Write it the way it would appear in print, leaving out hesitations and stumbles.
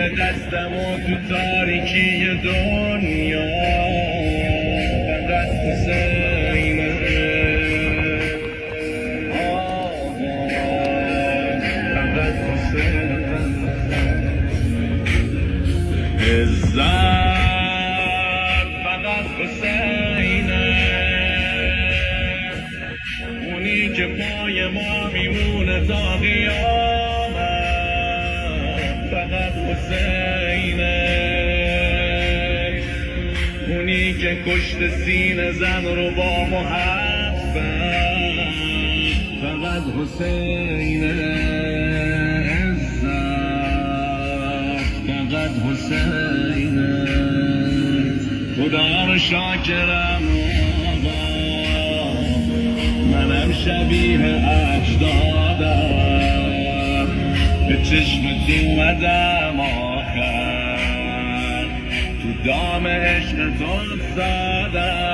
دستم و تو تاریکی دنیا فقط حسینه فقط حسینه عزت فقط حسینه اونی که پای ما میمونه تا قیامت فقط حسینه اونی که کشت سینه زن رو با محبت فقط حسینه فقط حسینه خدا رو شاکرم آقا منم شبیه اجدادم به چشمت اومدم آخر تو دام عشق تو افتادم